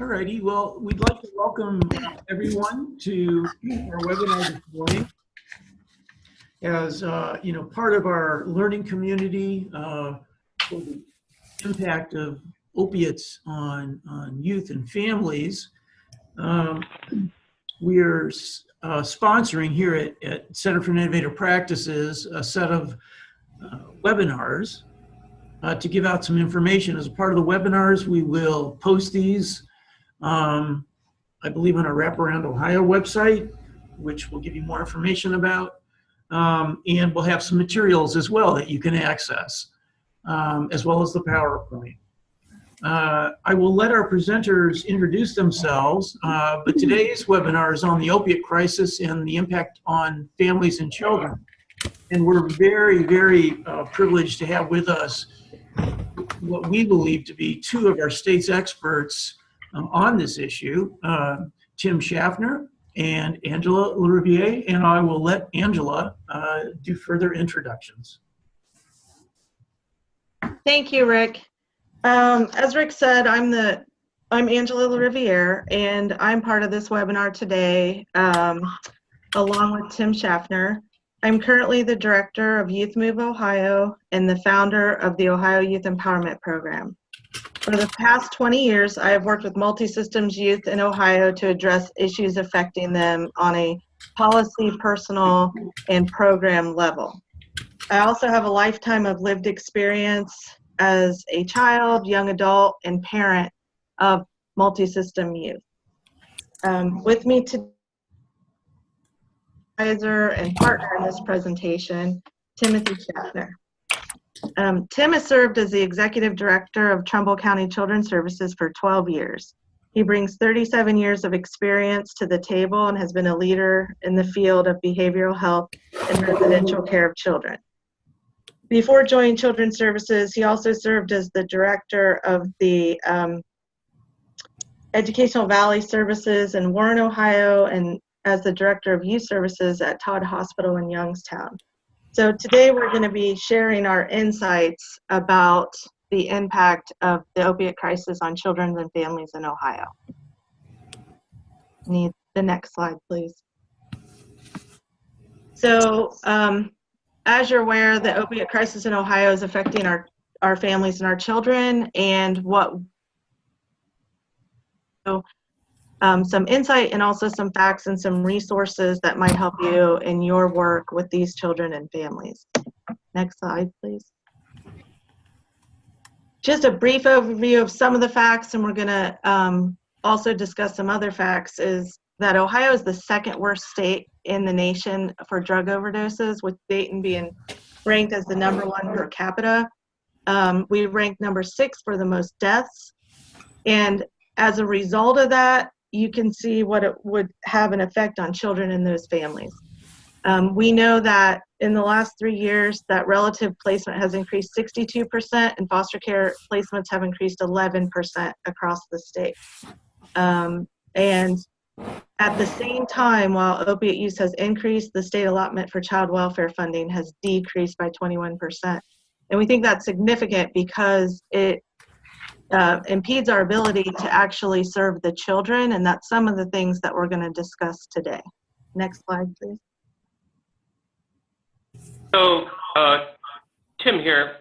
All righty. Well, we'd like to welcome everyone to our webinar this morning. As part of our learning community for the impact of opiates on youth and families, we're sponsoring here at Center for Innovative Practices a set of webinars to give out some information. As a part of the webinars, we will post these I believe on our Wraparound Ohio website, which will give you more information about. And we'll have some materials as well that you can access, as well as the PowerPoint. I will let our presenters introduce themselves, but today's webinar is on the opiate crisis and the impact on families and children. And we're very, very privileged to have with us what we believe to be two of our state's experts on this issue, Tim Schaffner and Angela Lariviere, and I will let Angela do further introductions. Thank you, Rick. As Rick said, I'm Angela Lariviere, and I'm part of this webinar today, along with Tim Schaffner. I'm currently the director of Youth Move Ohio and the founder of the Ohio Youth Empowerment Program. For the past 20 years, I have worked with multi-systems youth in Ohio to address issues affecting them on a policy, personal, and program level. I also have a lifetime of lived experience as a child, young adult, and parent of multi-system youth. With me today, advisor and partner in this presentation, Timothy Schaffner. Tim has served as the executive director of Trumbull County Children's Services for 12 years. He brings 37 years of experience to the table and has been a leader in the field of behavioral health and residential care of children. Before joining Children's Services, he also served as the director of the Educational Valley Services in Warren, Ohio, and as the director of youth services at Todd Hospital in Youngstown. So today we're going to be sharing our insights about the impact of the opiate crisis on children and families in Ohio. Need the next slide, please. So as you're aware, the opiate crisis in Ohio is affecting our families and our children, and some insight and also some facts and some resources that might help you in your work with these children and families. Next slide, please. Just a brief overview of some of the facts, and we're going to also discuss some other facts, is that Ohio is the second worst state in the nation for drug overdoses, with Dayton being ranked as the #1 per capita. We ranked #6 for the most deaths, and as a result of that, you can see what it would have an effect on children in those families. We know that in the last 3 years, that relative placement has increased 62%, and foster care placements have increased 11% across the state. And at the same time, while opiate use has increased, the state allotment for child welfare funding has decreased by 21%. And we think that's significant because it impedes our ability to actually serve the children, and that's some of the things that we're going to discuss today. Next slide, please. So, Tim here.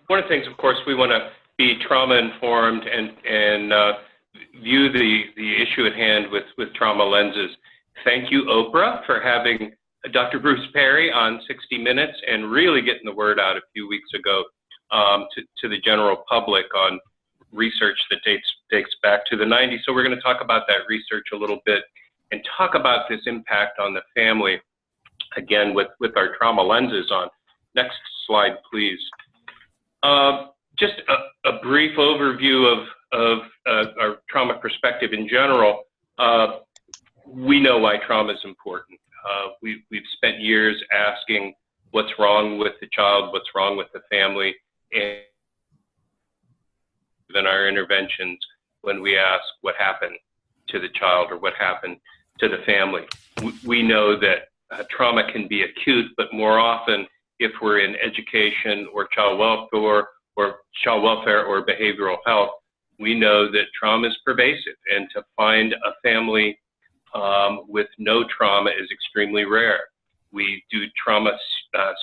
One of the things, of course, we want to be trauma-informed and view the issue at hand with trauma lenses. Thank you, Oprah, for having Dr. Bruce Perry on 60 Minutes and really getting the word out a few weeks ago to the general public on research that dates back to the 90s. So we're going to talk about that research a little bit and talk about this impact on the family, again, with our trauma lenses on. Next slide, please. Just a brief overview of our trauma perspective in general. We know why trauma is important. We've spent years asking what's wrong with the child, what's wrong with the family, and in our interventions when we ask what happened to the child or what happened to the family. We know that trauma can be acute, but more often if we're in education or child welfare or behavioral health, We know that trauma is pervasive, and to find a family with no trauma is extremely rare. We do trauma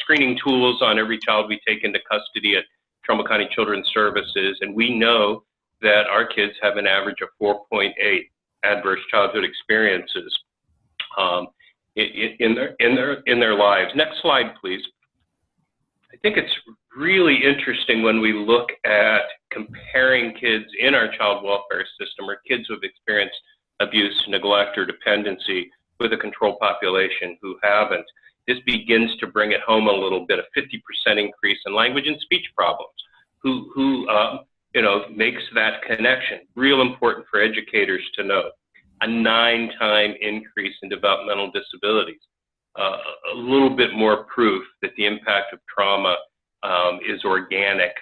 screening tools on every child we take into custody at Trumbull County Children's Services, and we know that our kids have an average of 4.8 adverse childhood experiences in their lives. Next slide, please. I think it's really interesting when we look at comparing kids in our child welfare system, or kids who have experienced abuse, neglect, or dependency, with a control population who haven't. This begins to bring it home a little bit, a 50% increase in language and speech problems. Who makes that connection? Real important for educators to know. A 9-time increase in developmental disabilities. A little bit more proof that the impact of trauma is organic,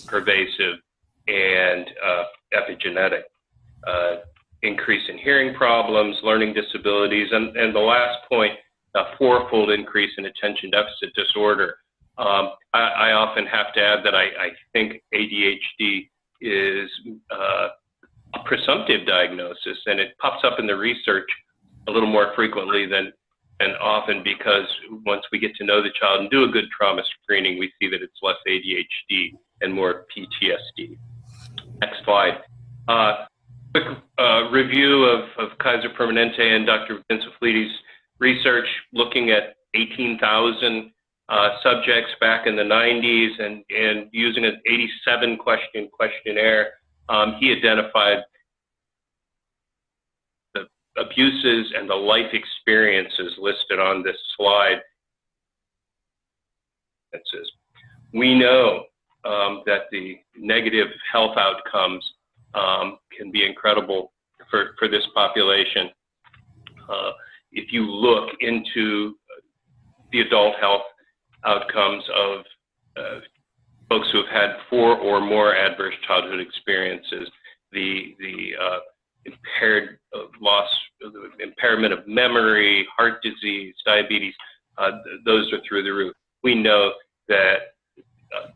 pervasive, and epigenetic. Increase in hearing problems, learning disabilities, and the last point, a 4-fold increase in attention deficit disorder. I often have to add that I think ADHD is a presumptive diagnosis, and it pops up in the research a little more frequently than often, because once we get to know the child and do a good trauma screening, we see that it's less ADHD and more PTSD. Next slide. Quick review of Kaiser Permanente and Dr. Vincifliti's research, looking at 18,000 subjects back in the 90s, and using an 87-question questionnaire. He identified the abuses and the life experiences listed on this slide. We know that the negative health outcomes can be incredible for this population. If you look into the adult health outcomes of folks who have had 4 or more adverse childhood experiences, the impairment of memory, heart disease, diabetes, those are through the roof. We know that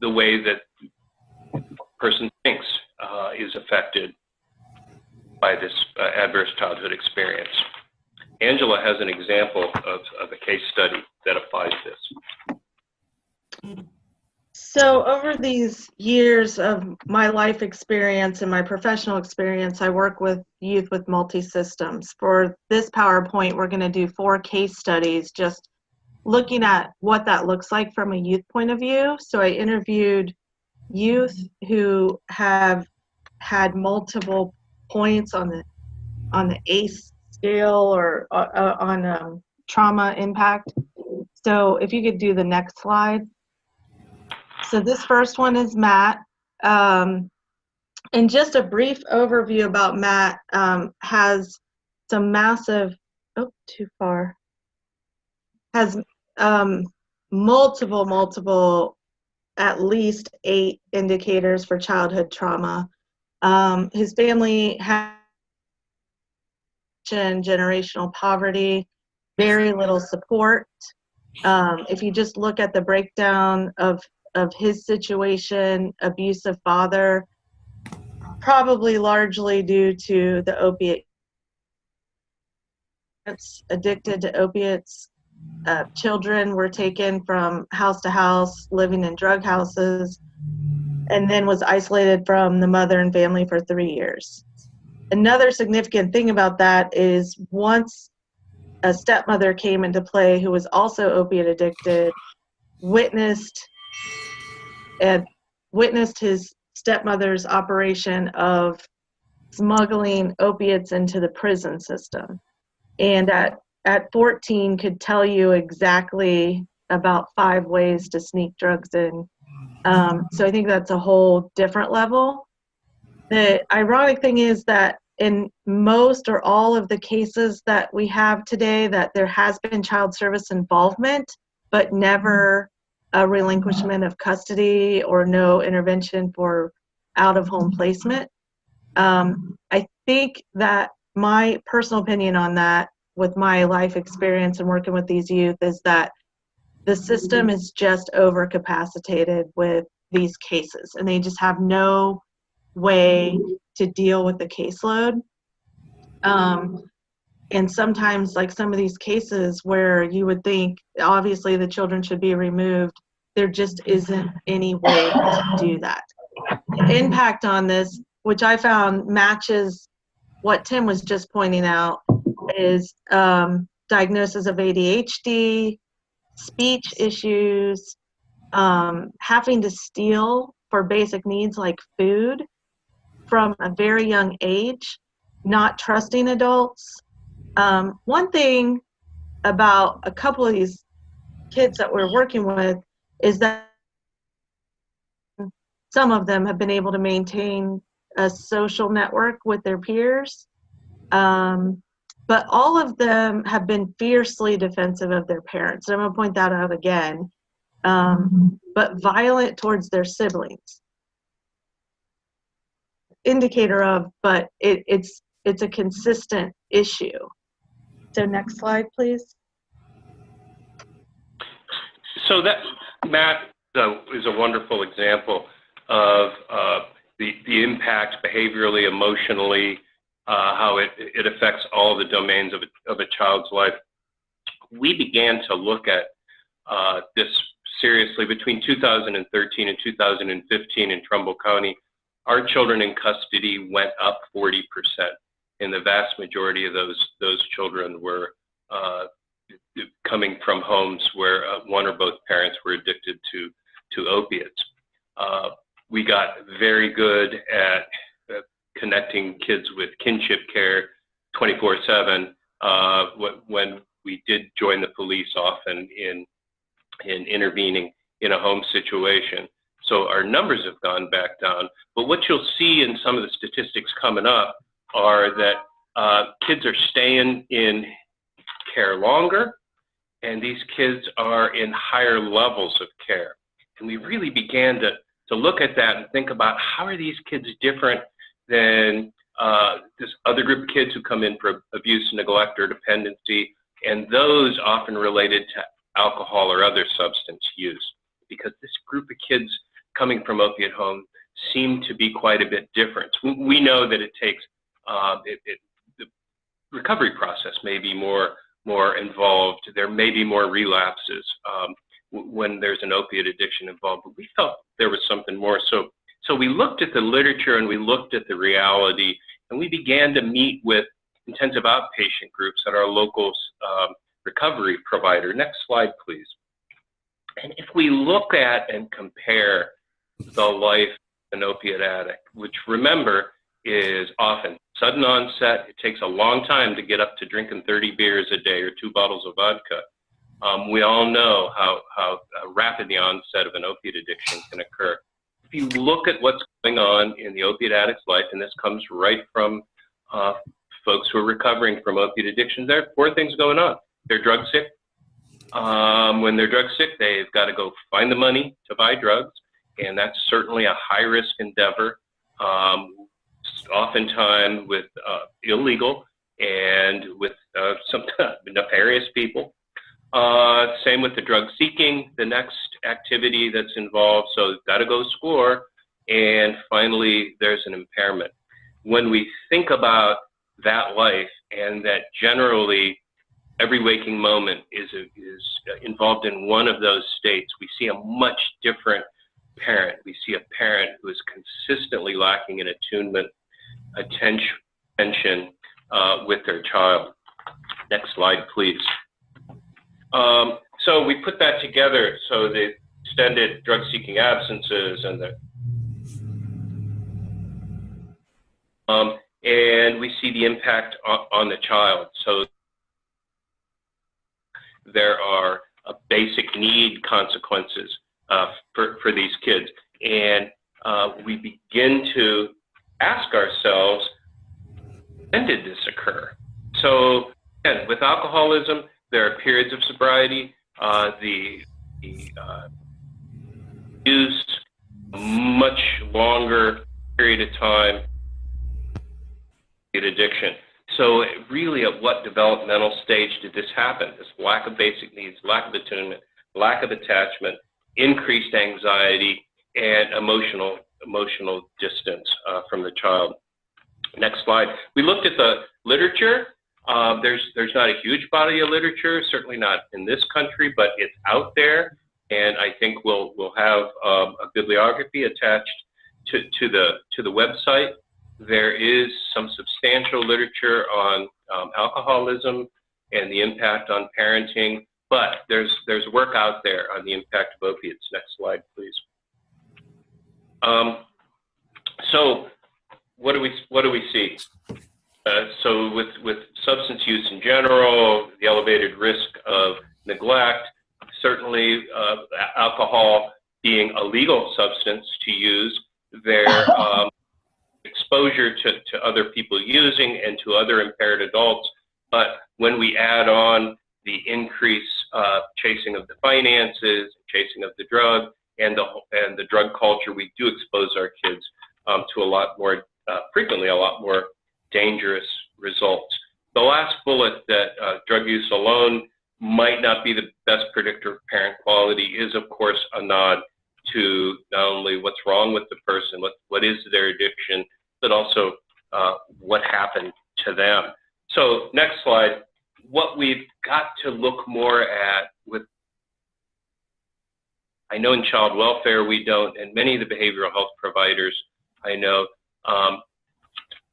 the way that a person thinks is affected by this adverse childhood experience. Angela has an example of a case study that applies this. So over these years of my life experience and my professional experience, I work with youth with multi-systems. For this PowerPoint, we're going to do 4 case studies, just looking at what that looks like from a youth point of view. So I interviewed youth who have had multiple points on the ACE scale, or on trauma impact. So if you could do the next slide. So this first one is Matt. And just a brief overview about Matt, has some massive, has multiple, at least 8 indicators for childhood trauma. His family had generational poverty, very little support. If you just look at the breakdown of his situation, abusive father, probably largely due to the opiate, addicted to opiates. Children were taken from house to house, living in drug houses, and then was isolated from the mother and family for 3 years. Another significant thing about that is once a stepmother came into play who was also opiate addicted, witnessed his stepmother's operation of smuggling opiates into the prison system. And at 14 could tell you exactly about 5 ways to sneak drugs in. So I think that's a whole different level. The ironic thing is that in most or all of the cases that we have today, that there has been child service involvement, but never a relinquishment of custody or no intervention for out-of-home placement. I think that my personal opinion on that, with my life experience and working with these youth, is that the system is just overcapacitated with these cases, and they just have no way to deal with the caseload. And sometimes, like some of these cases where you would think, obviously, the children should be removed, there just isn't any way to do that. The impact on this, which I found matches what Tim was just pointing out, is diagnosis of ADHD, speech issues, having to steal for basic needs like food from a very young age, not trusting adults. One thing about a couple of these kids that we're working with is that some of them have been able to maintain a social network with their peers, but all of them have been fiercely defensive of their parents. I'm going to point that out again, but violent towards their siblings. Indicator of, but it's a consistent issue. So next slide, please. So that, Matt, is a wonderful example of the impact behaviorally, emotionally, how it affects all the domains of a child's life. We began to look at this seriously between 2013 and 2015 in Trumbull County. Our children in custody went up 40%, and the vast majority of those children were coming from homes where one or both parents were addicted to opiates. We got very good at connecting kids with kinship care 24/7 when we did join the police often in intervening in a home situation. So our numbers have gone back down. But what you'll see in some of the statistics coming up are that kids are staying in care longer, and these kids are in higher levels of care. And we really began to look at that and think about how are these kids different than this other group of kids who come in for abuse, neglect, or dependency, and those often related to alcohol or other substance use. Because this group of kids coming from opiate homes seem to be quite a bit different. We know that it takes, the recovery process may be more involved. There may be more relapses when there's an opiate addiction involved, but we felt there was something more. So we looked at the literature and we looked at the reality, and we began to meet with intensive outpatient groups at our local recovery provider. Next slide, please. And if we look at and compare the life of an opiate addict, which remember is often sudden onset, it takes a long time to get up to drinking 30 beers a day or 2 bottles of vodka. We all know how rapid the onset of an opiate addiction can occur. If you look at what's going on in the opiate addict's life, and this comes right from folks who are recovering from opiate addiction, there are 4 things going on. They're drug sick. When they're drug sick, they've got to go find the money to buy drugs, and that's certainly a high-risk endeavor, oftentimes with illegal and with some nefarious people. Same with the drug seeking, the next activity that's involved, so they've got to go score, and finally there's an impairment. When we think about that life, and that generally every waking moment is involved in one of those states, we see a much different parent. We see a parent who is consistently lacking in attunement, attention with their child. Next slide, please. So we put that together, so the extended drug-seeking absences and and we see the impact on the child. So there are basic need consequences for these kids, and we begin to ask ourselves, when did this occur? So again, with alcoholism, there are periods of sobriety. The use a much longer period of time, addiction. So really, at what developmental stage did this happen? This lack of basic needs, lack of attunement, lack of attachment, increased anxiety, and emotional emotional distance from the child. Next slide. We looked at the literature. There's not a huge body of literature, certainly not in this country, but it's out there, and I think we'll have a bibliography attached to the website. There is some substantial literature on alcoholism and the impact on parenting, but there's work out there on the impact of opiates. Next slide, please. So what do we see? So with substance use in general, the elevated risk of neglect, certainly alcohol being a legal substance to use, their exposure to other people using and to other impaired adults. But when we add on the increase chasing of the finances, chasing of the drug, and the drug culture, we do expose our kids to a lot more, frequently a lot more dangerous results. The last bullet, that drug use alone might not be the best predictor of parent quality, is of course a nod to not only what's wrong with the person, what is their addiction, but also what happened to them. So next slide. What we've got to look more at with, I know in child welfare we don't, and many of the behavioral health providers I know,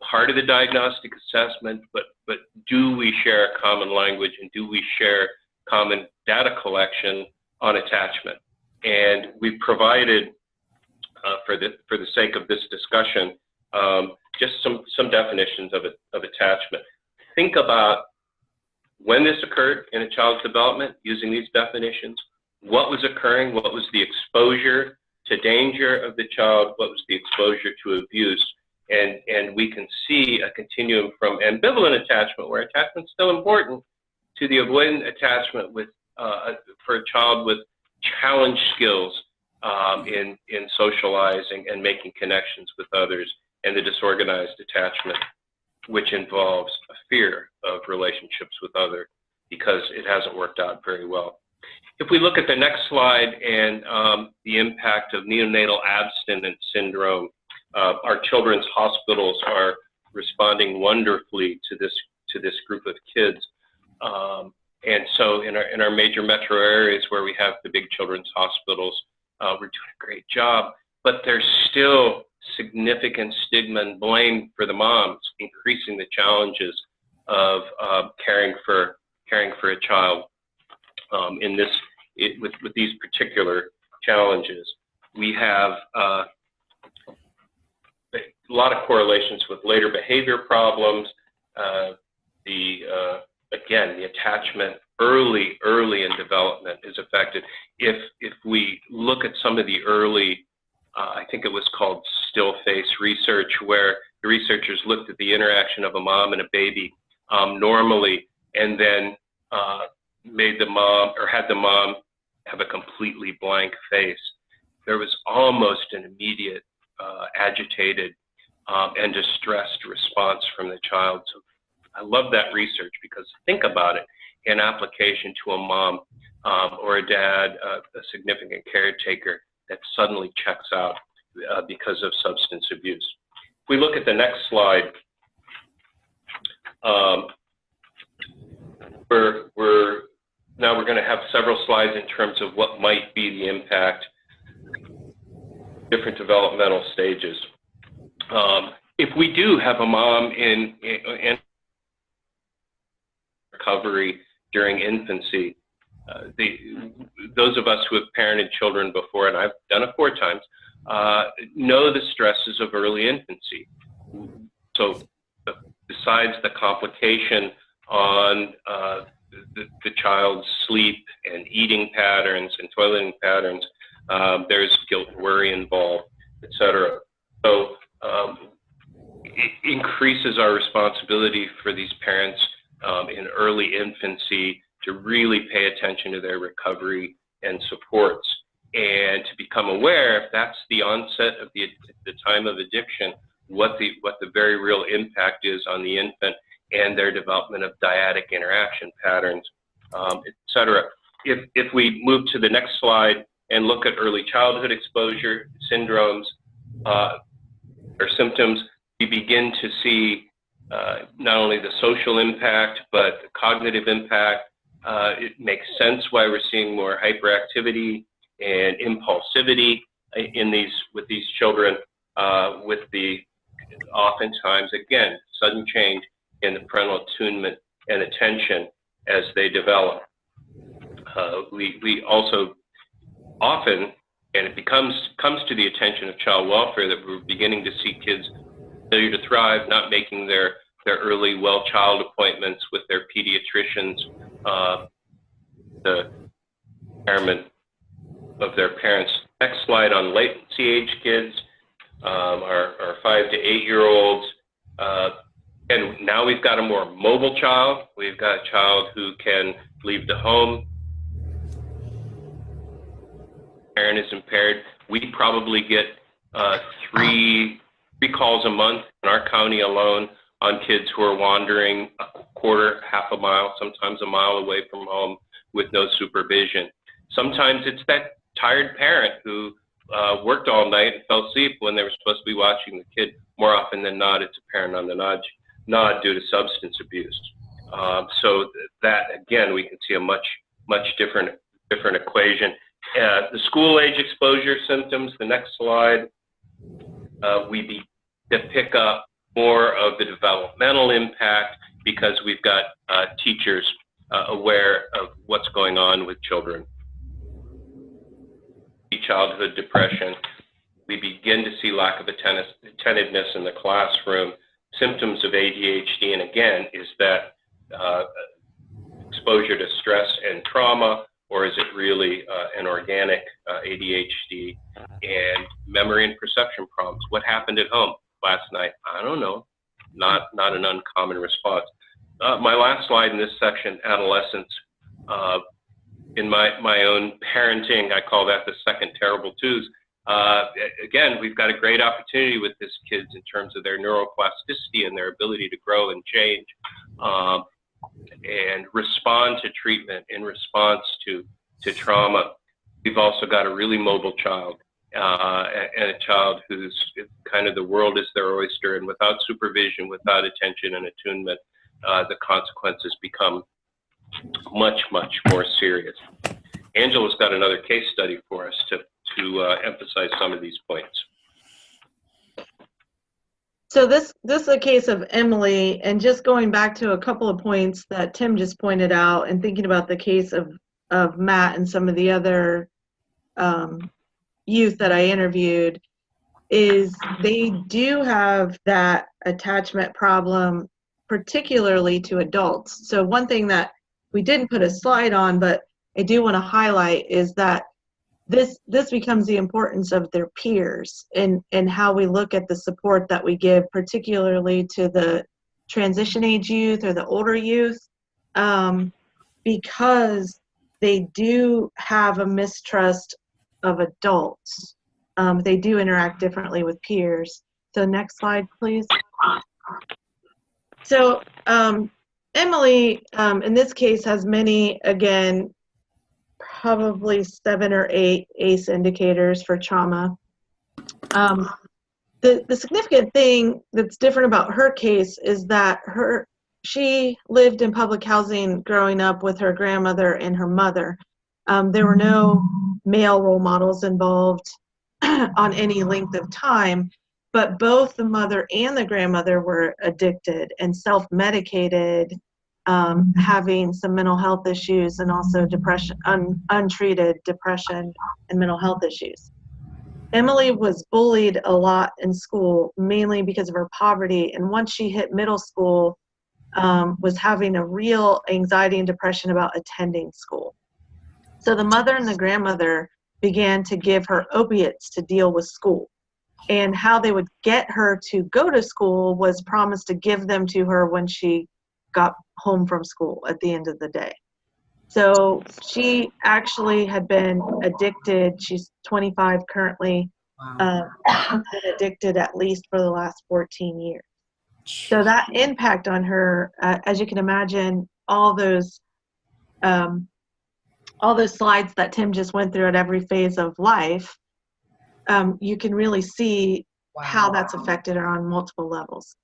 part of the diagnostic assessment, but do we share a common language, and do we share common data collection on attachment? And we've provided, for the sake of this discussion, just some definitions of attachment. Think about when this occurred in a child's development using these definitions. What was occurring? What was the exposure to danger of the child? What was the exposure to abuse? And we can see a continuum from ambivalent attachment, where attachment is still important, to the avoidant attachment with for a child with challenge skills in socializing and making connections with others, and the disorganized attachment, which involves a fear of relationships with others because it hasn't worked out very well. If we look at the next slide and the impact of neonatal abstinence syndrome, our children's hospitals are responding wonderfully to this group of kids. And so in our major metro areas where we have the big children's hospitals, we're doing a great job, but there's still significant stigma and blame for the moms, increasing the challenges of caring for a child with these particular challenges. We have a lot of correlations with later behavior problems. Again, the attachment early in development is affected. If we look at some of the early, I think it was called still face research, where the researchers looked at the interaction of a mom and a baby normally, and then made the mom, or had the mom have a completely blank face. There was almost an immediate agitated and distressed response from the child. So I love that research, because think about it in application to a mom or a dad, a significant caretaker that suddenly checks out because of substance abuse. If we look at the next slide, we're going to have several slides in terms of what might be the impact, different developmental stages. If we do have a mom in recovery during infancy, those of us who have parented children before, and I've done it 4 times, know the stresses of early infancy. So besides the complication on the child's sleep and eating patterns and toileting patterns, there's guilt and worry involved, etc. So it increases our responsibility for these parents in early infancy to really pay attention to their recovery and supports, and to become aware, if that's the onset of the time of addiction, what the very real impact is on the infant and their development of dyadic interaction patterns, etc. If we move to the next slide and look at early childhood exposure syndromes, or symptoms, we begin to see not only the social impact, but the cognitive impact. It makes sense why we're seeing more hyperactivity and impulsivity with these children, with the oftentimes, again, sudden change in the parental attunement and attention as they develop. We also often, and it comes to the attention of child welfare, that we're beginning to see kids failure to thrive, not making their early well child appointments with their pediatricians, the impairment of their parents. Next slide on latency age kids, our 5 to 8 year olds. And now we've got a more mobile child. We've got a child who can leave the home. Parent is impaired. We probably get three calls a month in our county alone on kids who are wandering a quarter, half a mile, sometimes a mile away from home with no supervision. Sometimes it's that tired parent who worked all night and fell asleep when they were supposed to be watching the kid. More often than not, it's a parent on the nod due to substance abuse. So that, again, we can see a much different equation. The school age exposure symptoms, the next slide, we pick up more of the developmental impact because we've got teachers aware of what's going on with children. Childhood depression, we begin to see lack of attentiveness in the classroom. Symptoms of ADHD, and again, is that exposure to stress and trauma, or is it really an organic ADHD? And memory and perception problems. What happened at home last night? I don't know. Not an uncommon response. My last slide in this section, adolescence. In my own parenting, I call that the second terrible twos. Again, we've got a great opportunity with these kids in terms of their neuroplasticity and their ability to grow and change and respond to treatment in response to trauma. We've also got a really mobile child and a child who's kind of the world is their oyster, and without supervision, without attention and attunement, the consequences become much more serious. Angela's got another case study for us to emphasize some of these points. So this is a case of Emily, and just going back to a couple of points that Tim just pointed out, and thinking about the case of Matt and some of the other youth that I interviewed, is they do have that attachment problem, particularly to adults. So one thing that we didn't put a slide on, but I do want to highlight, is that this becomes the importance of their peers and how we look at the support that we give, particularly to the transition age youth or the older youth, because they do have a mistrust of adults. They do interact differently with peers. So next slide, please. So Emily, in this case, has many, again, probably 7 or 8 ACE indicators for trauma. The significant thing that's different about her case is that she lived in public housing growing up with her grandmother and her mother. There were no male role models involved on any length of time, but both the mother and the grandmother were addicted and self-medicated, having some mental health issues and also depression, untreated depression and mental health issues. Emily was bullied a lot in school, mainly because of her poverty, and once she hit middle school, was having a real anxiety and depression about attending school. So the mother and the grandmother began to give her opiates to deal with school. And how they would get her to go to school was promised to give them to her when she got home from school at the end of the day. So she actually had been addicted. She's 25 currently, been addicted at least for the last 14 years. So that impact on her, as you can imagine, all those slides that Tim just went through at every phase of life, you can really see how that's affected her on multiple levels.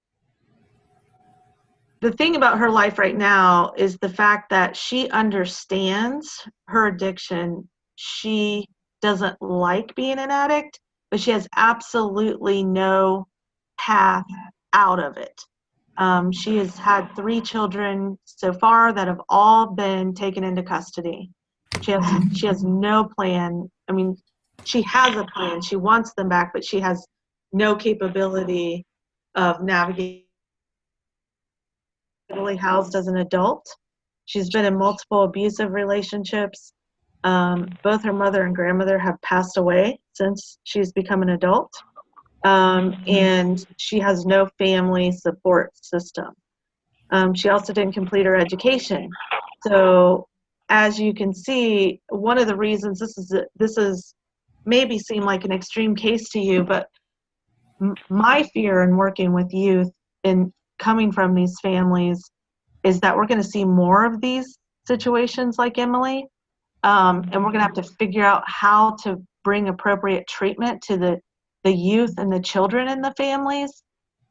The thing about her life right now is the fact that she understands her addiction. She doesn't like being an addict, but she has absolutely no path out of it. She has had 3 children so far that have all been taken into custody. She has no plan. I mean, she has a plan. She wants them back, but she has no capability of navigating. Housed as an adult. She's been in multiple abusive relationships. Both her mother and grandmother have passed away since she's become an adult. And she has no family support system. She also didn't complete her education. So as you can see, one of the reasons this is maybe seem like an extreme case to you, but my fear in working with youth and coming from these families is that we're going to see more of these situations like Emily, and we're going to have to figure out how to bring appropriate treatment to the youth and the children in the families,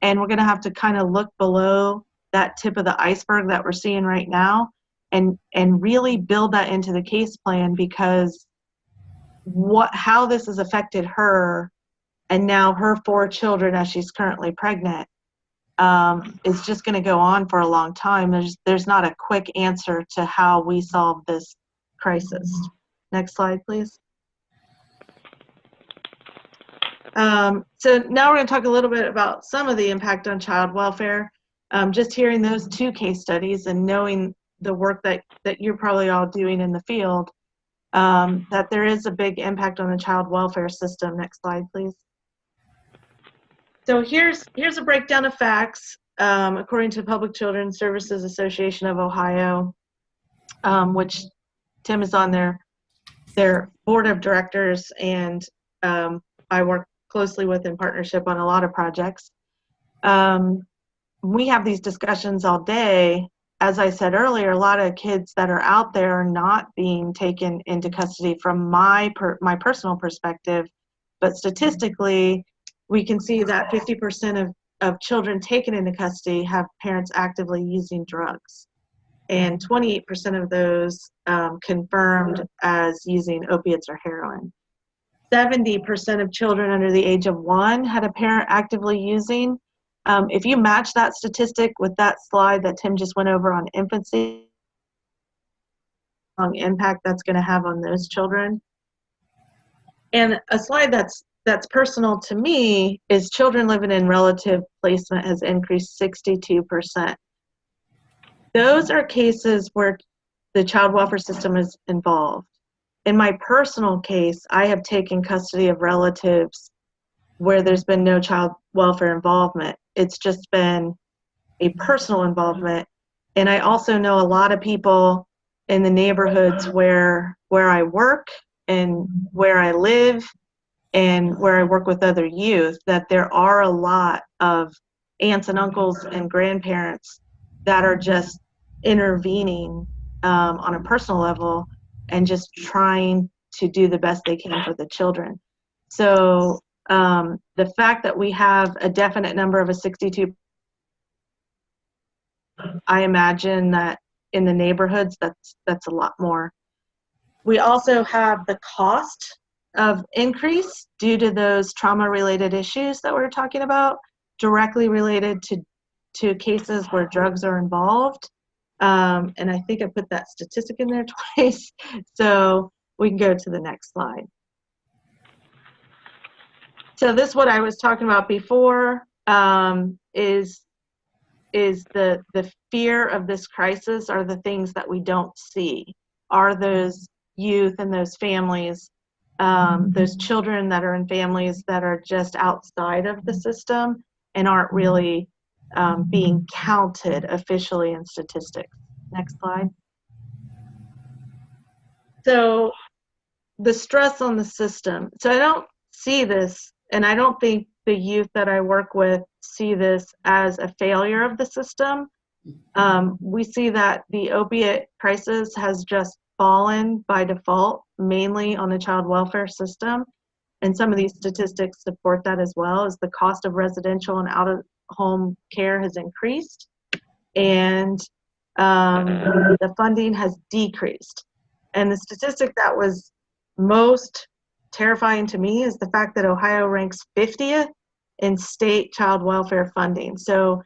and we're going to have to kind of look below that tip of the iceberg that we're seeing right now and really build that into the case plan, because how this has affected her and now her 4 children as she's currently pregnant is just going to go on for a long time. There's not a quick answer to how we solve this crisis. Next slide, please. So now we're going to talk a little bit about some of the impact on child welfare. Just hearing those 2 case studies and knowing the work that you're probably all doing in the field, that there is a big impact on the child welfare system. Next slide, please. So here's a breakdown of facts according to Public Children's Services Association of Ohio, which Tim is on their board of directors, and I work closely with in partnership on a lot of projects. We have these discussions all day. As I said earlier, a lot of kids that are out there are not being taken into custody from my personal perspective, but statistically, we can see that 50% of children taken into custody have parents actively using drugs, and 28% of those confirmed as using opiates or heroin. 70% of children under the age of 1 had a parent actively using. If you match that statistic with that slide that Tim just went over on infancy, long impact that's going to have on those children. And a slide that's personal to me is children living in relative placement has increased 62%. Those are cases where the child welfare system is involved. In my personal case, I have taken custody of relatives where there's been no child welfare involvement. It's just been a personal involvement. And I also know a lot of people in the neighborhoods where I work and where I live and where I work with other youth, that there are a lot of aunts and uncles and grandparents that are just intervening on a personal level and just trying to do the best they can for the children. So the fact that we have a definite number of a 62, I imagine that in the neighborhoods, that's a lot more. We also have the cost of increase due to those trauma-related issues that we're talking about, directly related to cases where drugs are involved. And I think I put that statistic in there twice. So we can go to the next slide. So this, what I was talking about before, is the fear of this crisis are the things that we don't see, are those youth and those families, those children that are in families that are just outside of the system and aren't really being counted officially in statistics. Next slide. So the stress on the system. So I don't see this, and I don't think the youth that I work with see this as a failure of the system. We see that the opiate crisis has just fallen by default, mainly on the child welfare system. and some of these statistics support that as well, is the cost of residential and out-of-home care has increased, and the funding has decreased. And the statistic that was most terrifying to me is the fact that Ohio ranks 50th in state child welfare funding. So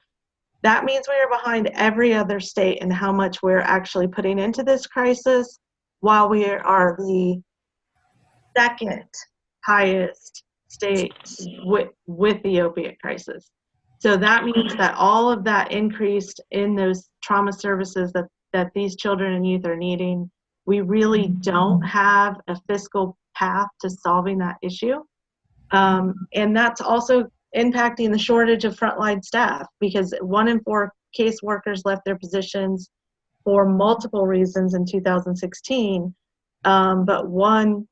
that means we are behind every other state in how much we're actually putting into this crisis, while we are the second highest state with the opiate crisis. So that means that all of that increased in those trauma services that these children and youth are needing, we really don't have a fiscal path to solving that issue. And that's also impacting the shortage of frontline staff, because 1 in 4 caseworkers left their positions for multiple reasons in 2016, but one,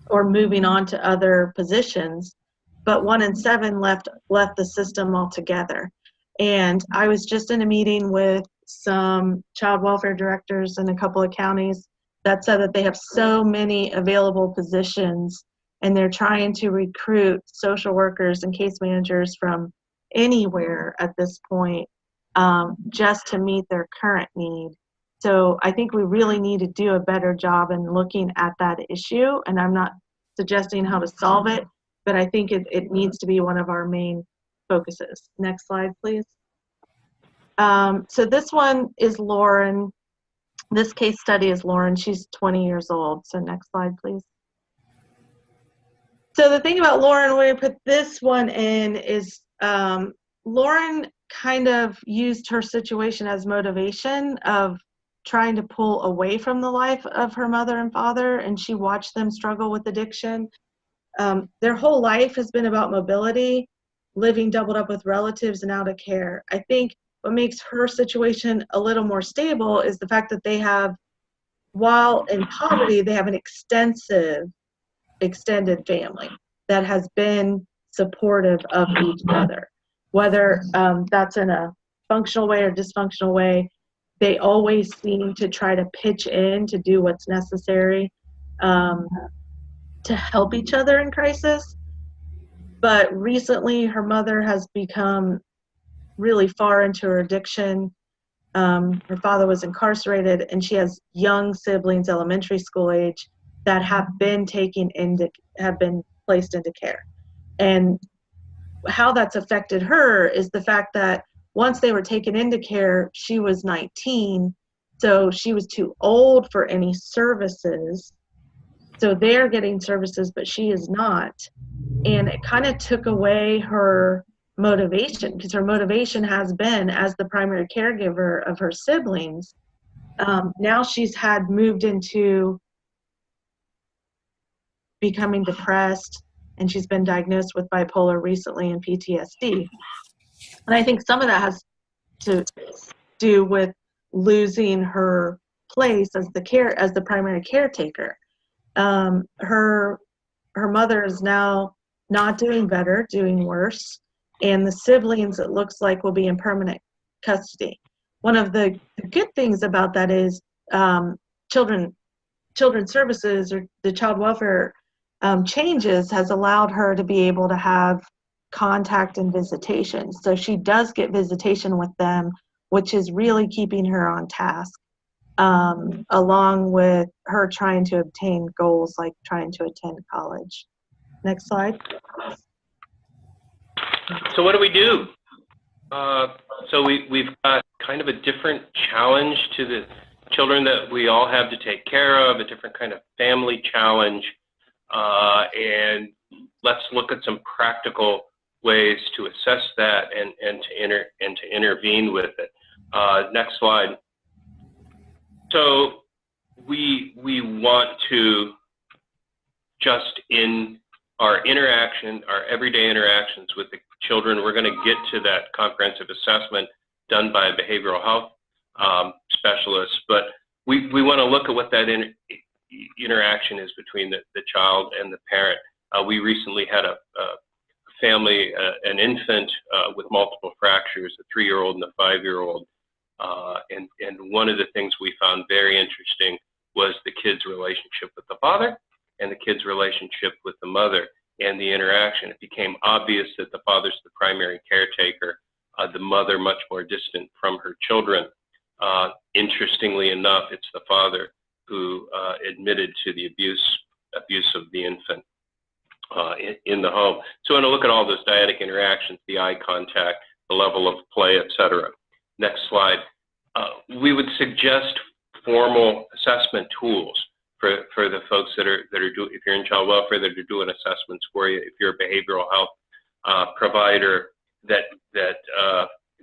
or moving on to other positions, but 1 in 7 left the system altogether. And I was just in a meeting with some child welfare directors in a couple of counties that said that they have so many available positions, and they're trying to recruit social workers and case managers from anywhere at this point, just to meet their current need. So I think we really need to do a better job in looking at that issue, and I'm not suggesting how to solve it, but I think it needs to be one of our main focuses. Next slide, please. So this one is Lauren. This case study is Lauren. She's 20 years old. So next slide, please. So the thing about Lauren, when we put this one in, is Lauren kind of used her situation as motivation of trying to pull away from the life of her mother and father, and she watched them struggle with addiction. Their whole life has been about mobility, living doubled up with relatives and out of care. I think what makes her situation a little more stable is the fact that they have, while in poverty, they have an extended family that has been supportive of each other. Whether that's in a functional way or dysfunctional way, they always seem to try to pitch in to do what's necessary to help each other in crisis. But recently, her mother has become really far into her addiction. Her father was incarcerated, and she has young siblings, elementary school age, that have been placed into care. And how that's affected her is the fact that once they were taken into care, she was 19, so she was too old for any services. So they're getting services, but she is not. And it kind of took away her motivation, because her motivation has been as the primary caregiver of her siblings. Now she's had moved into becoming depressed, and she's been diagnosed with bipolar recently and PTSD. And I think some of that has to do with losing her place as the primary caretaker. Her mother is now not doing better, doing worse, and the siblings, it looks like, will be in permanent custody. One of the good things about that is children's services, or the child welfare changes, has allowed her to be able to have contact and visitation. So she does get visitation with them, which is really keeping her on task, along with her trying to obtain goals like trying to attend college. Next slide. So what do we do? So we've got kind of a different challenge to the children that we all have to take care of, a different kind of family challenge, and let's look at some practical ways to assess that and to intervene with it. Next slide. So we want to, just in our everyday interactions with the children, we're going to get to that comprehensive assessment done by a behavioral health specialist, but we want to look at what that interaction is between the child and the parent. We recently had a family, an infant with multiple fractures, a 3-year-old and a 5-year-old, and one of the things we found very interesting was the kid's relationship with the father and the kid's relationship with the mother and the interaction. It became obvious that the father's the primary caretaker, the mother much more distant from her children. Interestingly enough, it's the father who admitted to the abuse of the infant in the home. So when I look at all those dyadic interactions, the eye contact, the level of play, etc. Next slide. We would suggest formal assessment tools for the folks that are doing, if you're in child welfare, that are doing assessments for you. If you're a behavioral health provider, that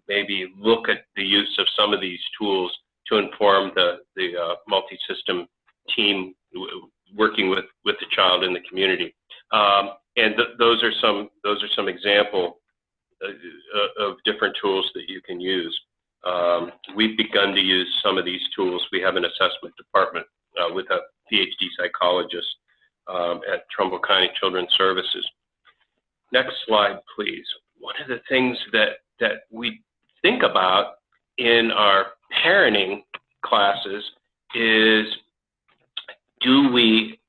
maybe look at the use of some of these tools to inform the multi-system team working with the child in the community. And those are some example of different tools that you can use. We've begun to use some of these tools. We have an assessment department with a PhD psychologist at Trumbull County Children's Services. Next slide, please. One of the things that we think about in our parenting classes is,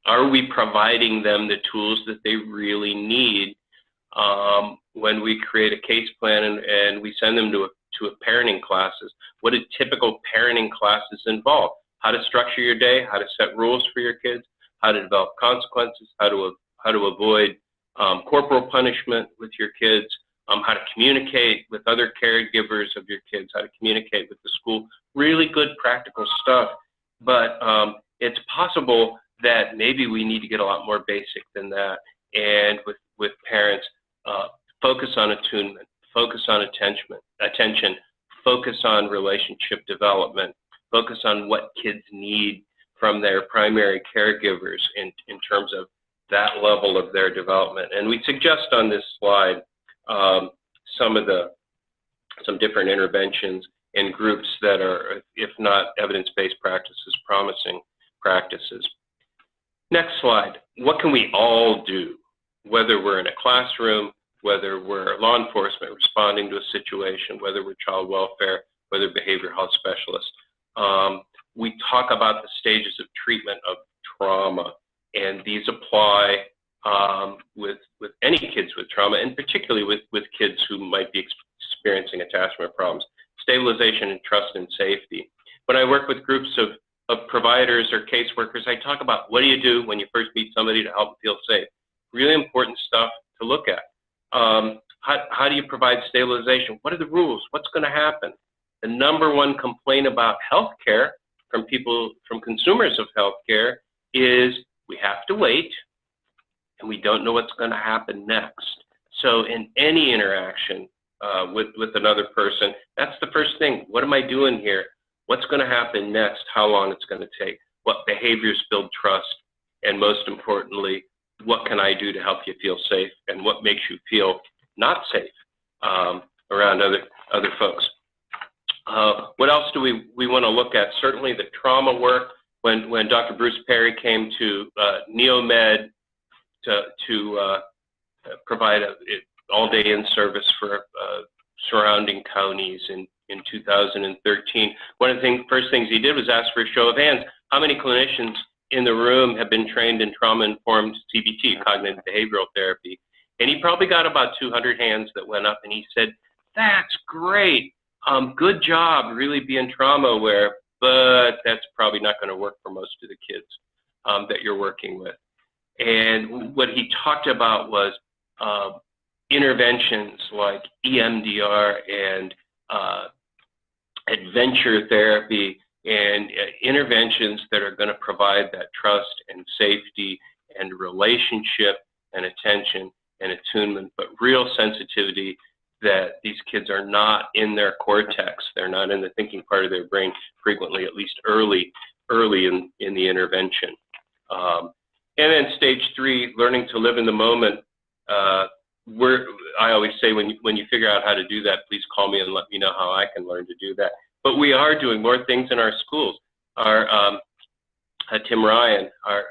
are we providing them the tools that they really need when we create a case plan and we send them to a parenting classes? What do typical parenting classes involve? How to structure your day, how to set rules for your kids, how to develop consequences, how to avoid corporal punishment with your kids, how to communicate with other caregivers of your kids, how to communicate with the school. Really good practical stuff, but it's possible that maybe we need to get a lot more basic than that. And with parents, focus on attunement, focus on attention, focus on relationship development, focus on what kids need from their primary caregivers in terms of that level of their development. And we suggest on this slide some different interventions in groups that are, if not evidence-based practices, promising practices. Next slide. What can we all do, whether we're in a classroom, whether we're law enforcement responding to a situation, whether we're child welfare, whether behavioral health specialists? We talk about the stages of treatment of trauma, and these apply with any kids with trauma, and particularly with kids who might be experiencing attachment problems. Stabilization and trust and safety. When I work with groups of providers or caseworkers, I talk about what do you do when you first meet somebody to help them feel safe. Really important stuff to look at. How do you provide stabilization? What are the rules? What's going to happen? The number one complaint about healthcare from consumers of healthcare is we have to wait and we don't know what's going to happen next. So in any interaction with another person, that's the first thing. What am I doing here? What's going to happen next? How long it's going to take? What behaviors build trust? And most importantly, what can I do to help you feel safe? And what makes you feel not safe around other folks? What else do we want to look at? Certainly the trauma work. When Dr. Bruce Perry came to Neomed to provide an all-day in-service for surrounding counties in 2013, one of the first things he did was ask for a show of hands. How many clinicians in the room have been trained in trauma-informed CBT, cognitive behavioral therapy? And he probably got about 200 hands that went up, and he said, that's great. Good job really being trauma aware, but that's probably not going to work for most of the kids that you're working with. And what he talked about was interventions like EMDR and adventure therapy and interventions that are going to provide that trust and safety and relationship and attention and attunement, but real sensitivity that these kids are not in their cortex. They're not in the thinking part of their brain frequently, at least early in the intervention. And then stage 3, learning to live in the moment. I always say when you figure out how to do that, please call me and let me know how I can learn to do that. But we are doing more things in our schools. Tim Ryan, our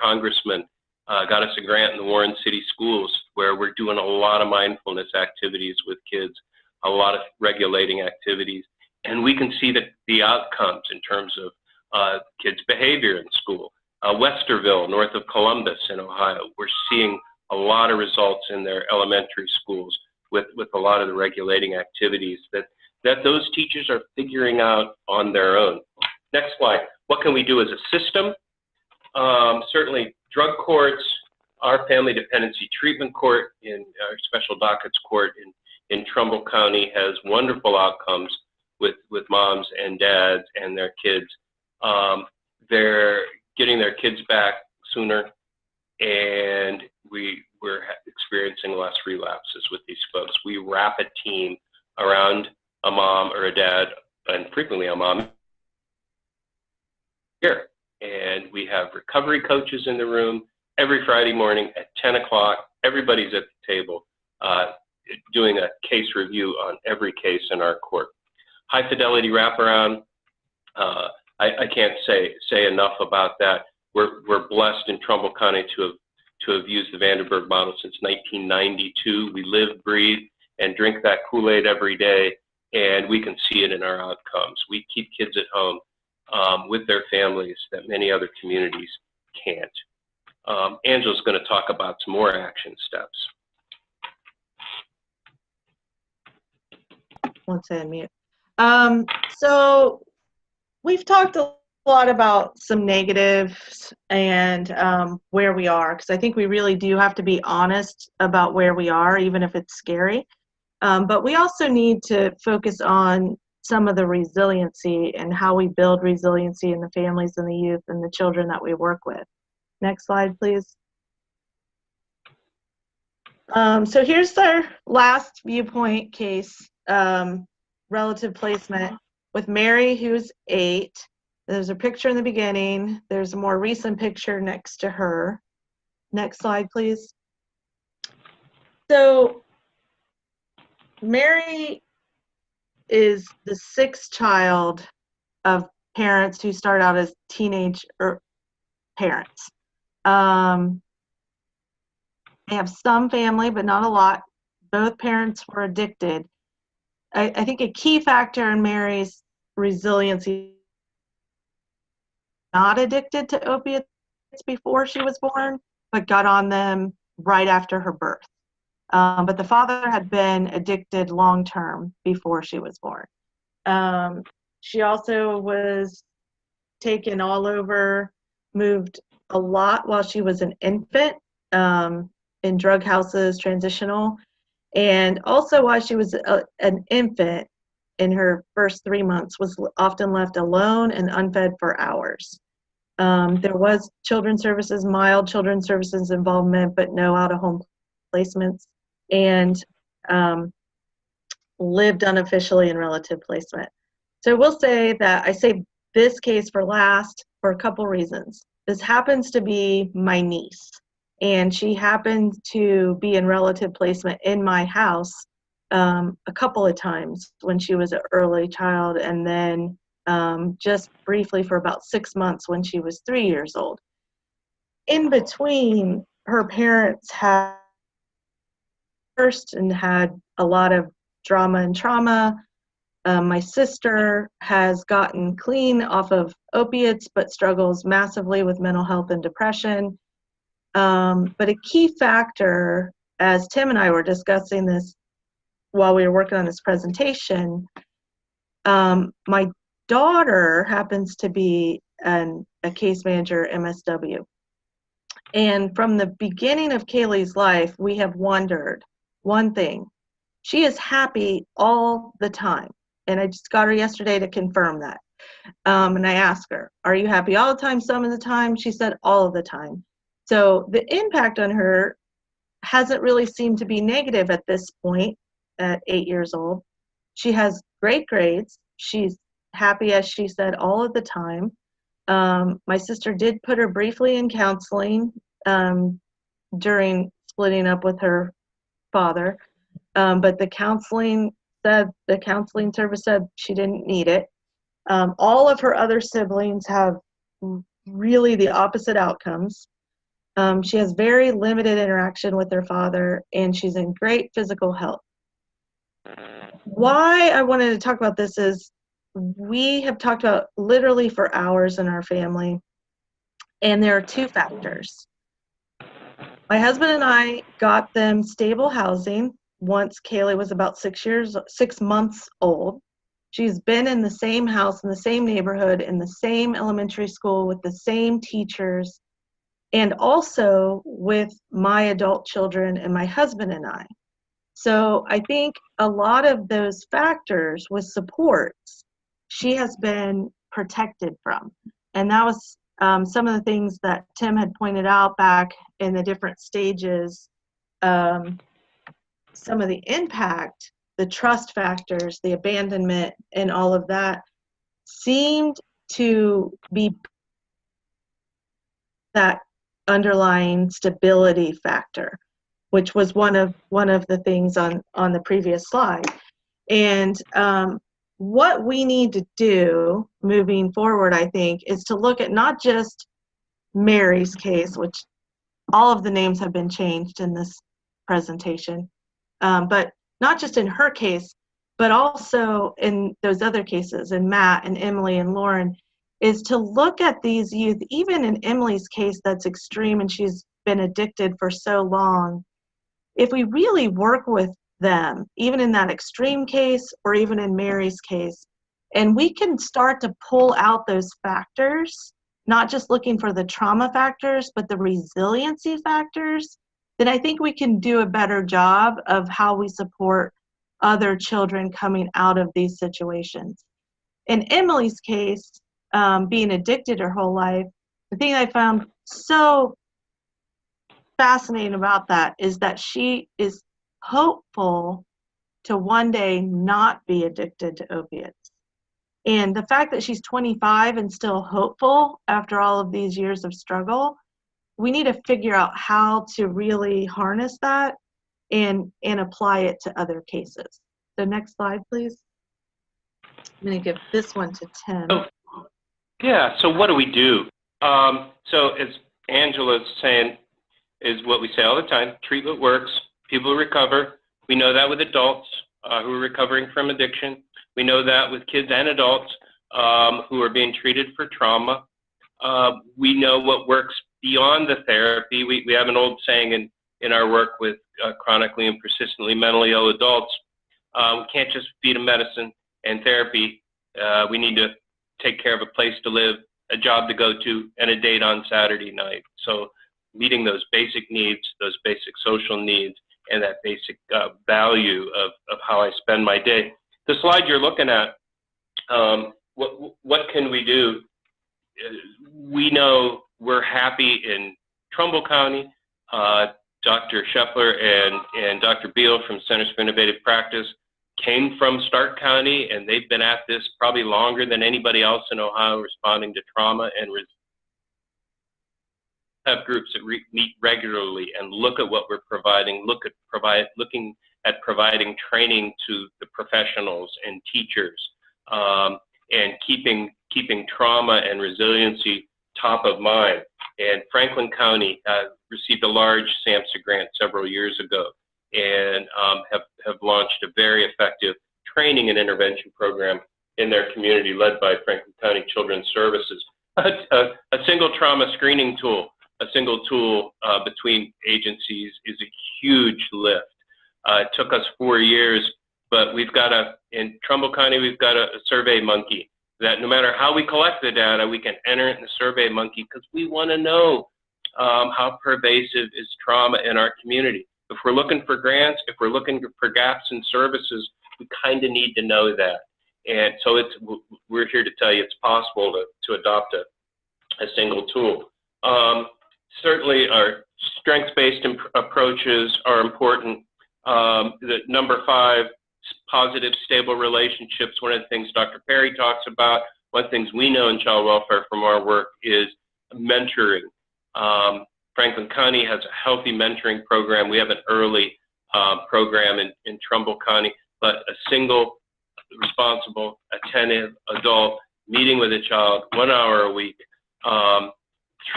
congressman, got us a grant in the Warren City Schools where we're doing a lot of mindfulness activities with kids, a lot of regulating activities, and we can see the outcomes in terms of kids' behavior in school. Westerville, north of Columbus in Ohio, we're seeing a lot of results in their elementary schools with a lot of the regulating activities that those teachers are figuring out on their own. Next slide. What can we do as a system? Certainly drug courts, our family dependency treatment court in our special dockets court in Trumbull County has wonderful outcomes with moms and dads and their kids. They're getting their kids back sooner, and we're experiencing less relapses with these folks. We wrap a team around a mom or a dad, and frequently a mom here. And we have recovery coaches in the room every Friday morning at 10 o'clock. Everybody's at the table doing a case review on every case in our court. High fidelity wraparound. I can't say enough about that. We're blessed in Trumbull County to have used the Vandenberg model since 1992. We live, breathe, and drink that Kool-Aid every day, and we can see it in our outcomes. We keep kids at home with their families that many other communities can't. Angela's going to talk about some more action steps. One second, mute. So we've talked a lot about some negatives and where we are, because I think we really do have to be honest about where we are, even if it's scary. But we also need to focus on some of the resiliency and how we build resiliency in the families and the youth and the children that we work with. Next slide, please. So here's our last viewpoint case, relative placement with Mary, who's 8. There's a picture in the beginning. There's a more recent picture next to her. Next slide, please. So Mary is the 6th child of parents who start out as teenage parents. They have some family, but not a lot. Both parents were addicted. I think a key factor in Mary's resiliency, not addicted to opiates before she was born, but got on them right after her birth. But the father had been addicted long-term before she was born. She also was taken all over, moved a lot while she was an infant, in drug houses, transitional, and also while she was an infant in her first 3 months was often left alone and unfed for hours. There was children's services, mild children's services involvement, but no out-of-home placements, and lived unofficially in relative placement. So we'll say that I saved this case for last for a couple reasons. This happens to be my niece, and she happened to be in relative placement in my house a couple of times when she was an early child, and then just briefly for about 6 months when she was 3 years old. In between, her parents had first and had a lot of drama and trauma. My sister has gotten clean off of opiates, but struggles massively with mental health and depression. But a key factor, as Tim and I were discussing this while we were working on this presentation, my daughter happens to be a case manager, MSW. And from the beginning of Kaylee's life, we have wondered one thing. She is happy all the time. And I just got her yesterday to confirm that. And I asked her, are you happy all the time, some of the time? She said all of the time. So the impact on her hasn't really seemed to be negative at this point at 8 years old. She has great grades. She's happy, as she said, all of the time. My sister did put her briefly in counseling during splitting up with her father, but the counseling service said she didn't need it. All of her other siblings have really the opposite outcomes. She has very limited interaction with her father, and she's in great physical health. Why I wanted to talk about this is we have talked about literally for hours in our family And there are two factors. My husband and I got them stable housing once Kaylee was about 6 months old. She's been in the same house, in the same neighborhood, in the same elementary school with the same teachers, and also with my adult children and my husband and I. So I think a lot of those factors with supports, she has been protected from. And that was some of the things that Tim had pointed out back in the different stages. Some of the impact, the trust factors, the abandonment, and all of that seemed to be that underlying stability factor, which was one of the things on the previous slide. And what we need to do moving forward, I think, is to look at not just Mary's case, which all of the names have been changed in this presentation, but not just in her case, but also in those other cases, in Matt and Emily and Lauren, is to look at these youth, even in Emily's case that's extreme and she's been addicted for so long. If we really work with them, even in that extreme case or even in Mary's case, and we can start to pull out those factors, not just looking for the trauma factors, but the resiliency factors, then I think we can do a better job of how we support other children coming out of these situations. In Emily's case, being addicted her whole life, the thing I found so fascinating about that is that she is hopeful to one day not be addicted to opiates. And the fact that she's 25 and still hopeful after all of these years of struggle, we need to figure out how to really harness that and apply it to other cases. So next slide, please. I'm going to give this one to Tim. Oh, yeah, so what do we do? So as Angela's saying, is what we say all the time, treatment works, people recover. We know that with adults who are recovering from addiction. We know that with kids and adults who are being treated for trauma. We know what works beyond the therapy. We have an old saying in our work with chronically and persistently mentally ill adults, we can't just feed them medicine and therapy. We need to take care of a place to live, a job to go to, and a date on Saturday night. So meeting those basic needs, those basic social needs, and that basic value of how I spend my day. The slide you're looking at, what can we do? We know we're happy in Trumbull County. Dr. Scheffler and Dr. Beal from Centers for Innovative Practice came from Stark County, and they've been at this probably longer than anybody else in Ohio responding to trauma, and have groups that meet regularly and look at what we're providing, looking at providing training to the professionals and teachers, and keeping trauma and resiliency top of mind. And Franklin County received a large SAMHSA grant several years ago, and have launched a very effective training and intervention program in their community led by Franklin County Children's Services. A single trauma screening tool, a single tool between agencies is a huge lift. It took us 4 years, but in Trumbull County, we've got a survey monkey that no matter how we collect the data, we can enter it in the survey monkey because we want to know how pervasive is trauma in our community. If we're looking for grants, if we're looking for gaps in services, we kind of need to know that. And so we're here to tell you it's possible to adopt a single tool. Certainly our strengths-based approaches are important. The number 5, positive, stable relationships. One of the things Dr. Perry talks about, one of the things we know in child welfare from our work is mentoring. Franklin County has a healthy mentoring program. We have an early program in Trumbull County, but a single, responsible, attentive adult meeting with a child 1 hour a week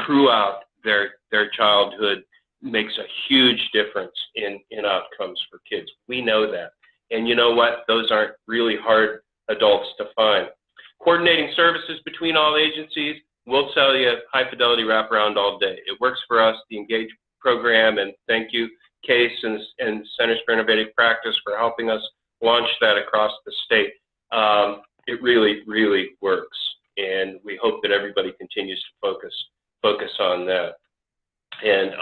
throughout their childhood makes a huge difference in outcomes for kids. We know that. And you know what? Those aren't really hard adults to find. Coordinating services between all agencies. we'll sell you high fidelity wraparound all day. It works for us, the Engage program, and thank you, Case and Centers for Innovative Practice, for helping us launch that across the state. It really, really works, and we hope that everybody continues to focus on that. And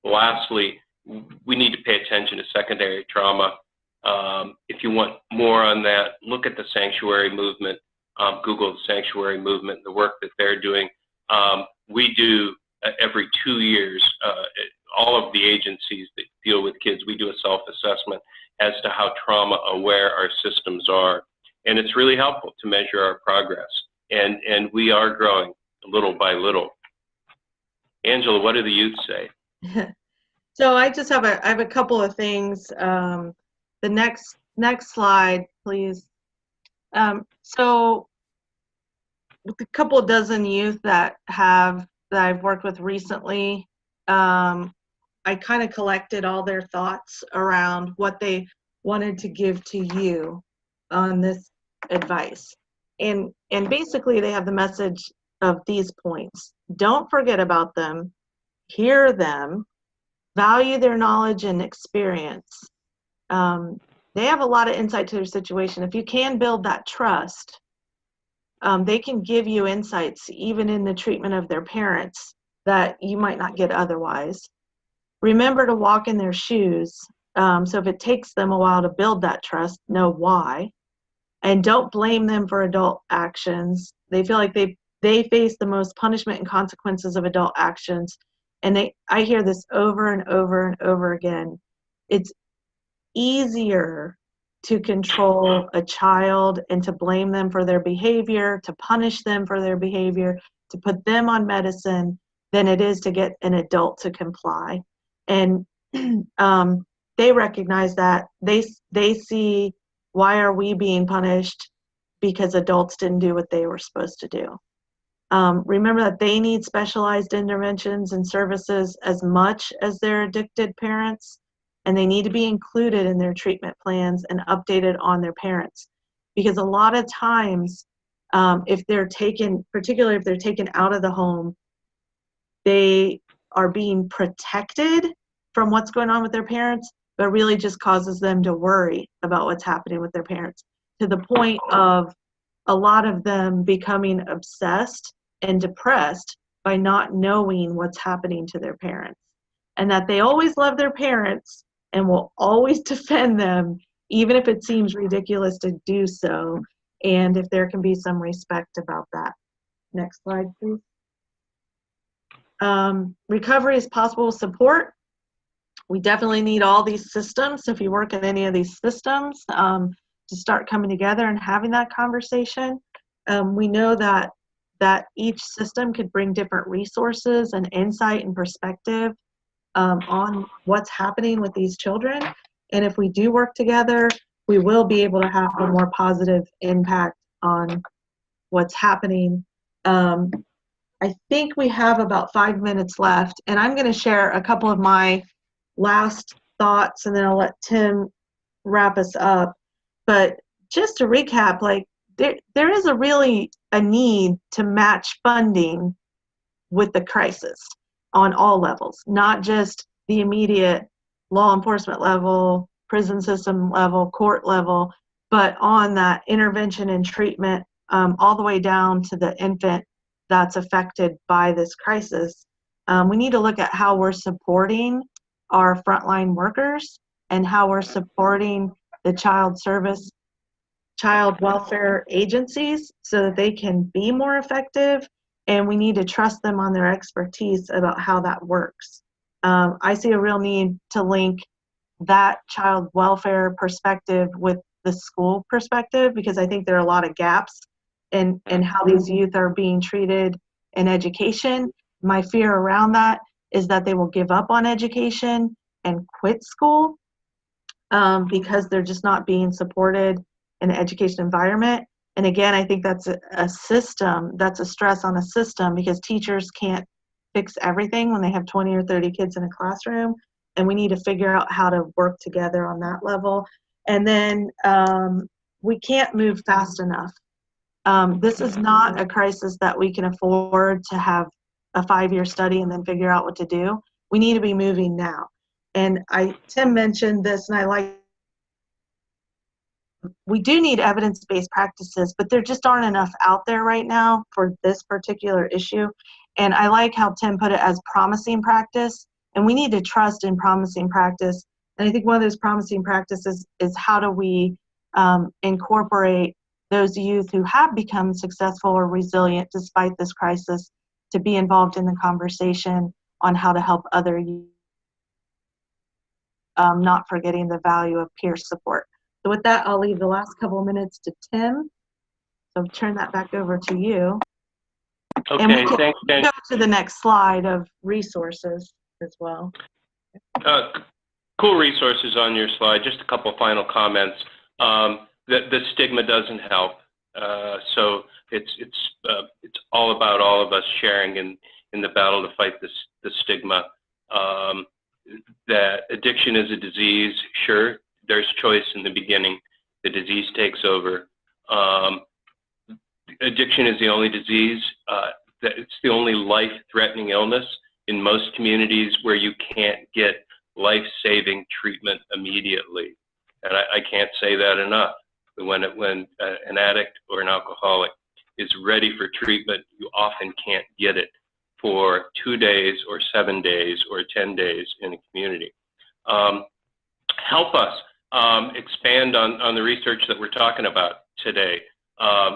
lastly, we need to pay attention to secondary trauma. If you want more on that, look at the Sanctuary Movement. Google the Sanctuary Movement, the work that they're doing. We do every 2 years, all of the agencies that deal with kids, we do a self-assessment as to how trauma aware our systems are. And it's really helpful to measure our progress. And we are growing little by little. Angela, what do the youth say? So I just have a couple of things. The next slide, please. So with a couple dozen youth that I've worked with recently, I kind of collected all their thoughts around what they wanted to give to you on this advice. And basically they have the message of these points. Don't forget about them, hear them, value their knowledge and experience. They have a lot of insight to their situation. If you can build that trust, they can give you insights even in the treatment of their parents that you might not get otherwise. Remember to walk in their shoes. So if it takes them a while to build that trust, know why. And don't blame them for adult actions. They feel like they face the most punishment and consequences of adult actions. And I hear this over and over and over again. It's easier to control a child and to blame them for their behavior, to punish them for their behavior, to put them on medicine than it is to get an adult to comply. And they recognize that. They see, why are we being punished? Because adults didn't do what they were supposed to do. Remember that they need specialized interventions and services as much as their addicted parents, and they need to be included in their treatment plans and updated on their parents. Because a lot of times, if they're taken, particularly if they're taken out of the home, they are being protected from what's going on with their parents, but really just causes them to worry about what's happening with their parents, to the point of a lot of them becoming obsessed and depressed by not knowing what's happening to their parents, and that they always love their parents and will always defend them, even if it seems ridiculous to do so, and if there can be some respect about that. Next slide, please. Recovery is possible with support. We definitely need all these systems. So if you work in any of these systems, to start coming together and having that conversation. We know that each system could bring different resources and insight and perspective on what's happening with these children. And if we do work together, we will be able to have a more positive impact on what's happening. I think we have about 5 minutes left, and I'm going to share a couple of my last thoughts, and then I'll let Tim wrap us up. But just to recap, like there is a need to match funding with the crisis on all levels, not just the immediate law enforcement level, prison system level, court level, but on that intervention and treatment all the way down to the infant that's affected by this crisis. We need to look at how we're supporting our frontline workers and how we're supporting the child welfare agencies so that they can be more effective, and we need to trust them on their expertise about how that works. I see a real need to link that child welfare perspective with the school perspective, because I think there are a lot of gaps in how these youth are being treated in education. My fear around that is that they will give up on education and quit school because they're just not being supported in an education environment. And again, I think that's a system, that's a stress on a system, because teachers can't fix everything when they have 20 or 30 kids in a classroom, and we need to figure out how to work together on that level. And then we can't move fast enough. This is not a crisis that we can afford to have a 5-year study and then figure out what to do. We need to be moving now. And Tim mentioned this, and I like, we do need evidence-based practices, but there just aren't enough out there right now for this particular issue. And I like how Tim put it as promising practice, and we need to trust in promising practice. And I think one of those promising practices is how do we incorporate those youth who have become successful or resilient despite this crisis to be involved in the conversation on how to help other youth, not forgetting the value of peer support. So with that, I'll leave the last couple of minutes to Tim. So turn that back over to you. Okay, and we can thanks, Jen. go to the next slide of resources as well. Cool resources on your slide. Just a couple final comments. The stigma doesn't help. So it's all about all of us sharing in the battle to fight the stigma. That addiction is a disease. Sure, there's choice in the beginning. The disease takes over. Addiction is the only disease. That it's the only life-threatening illness in most communities where you can't get life-saving treatment immediately. And I can't say that enough. When an addict or an alcoholic is ready for treatment, you often can't get it for 2 days or 7 days or 10 days in a community. Help us expand on the research that we're talking about today.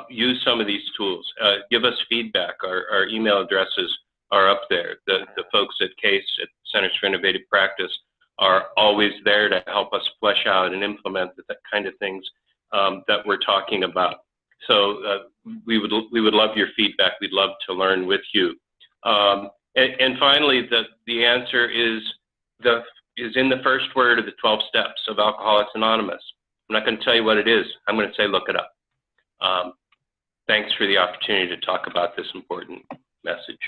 Use some of these tools. Give us feedback. Our email addresses are up there. The folks at CASE, at Centers for Innovative Practice, are always there to help us flesh out and implement the kind of things that we're talking about. So we would love your feedback. We'd love to learn with you. And finally, the answer is in the first word of the 12 steps of Alcoholics Anonymous. I'm not going to tell you what it is. I'm going to say look it up. Thanks for the opportunity to talk about this important message.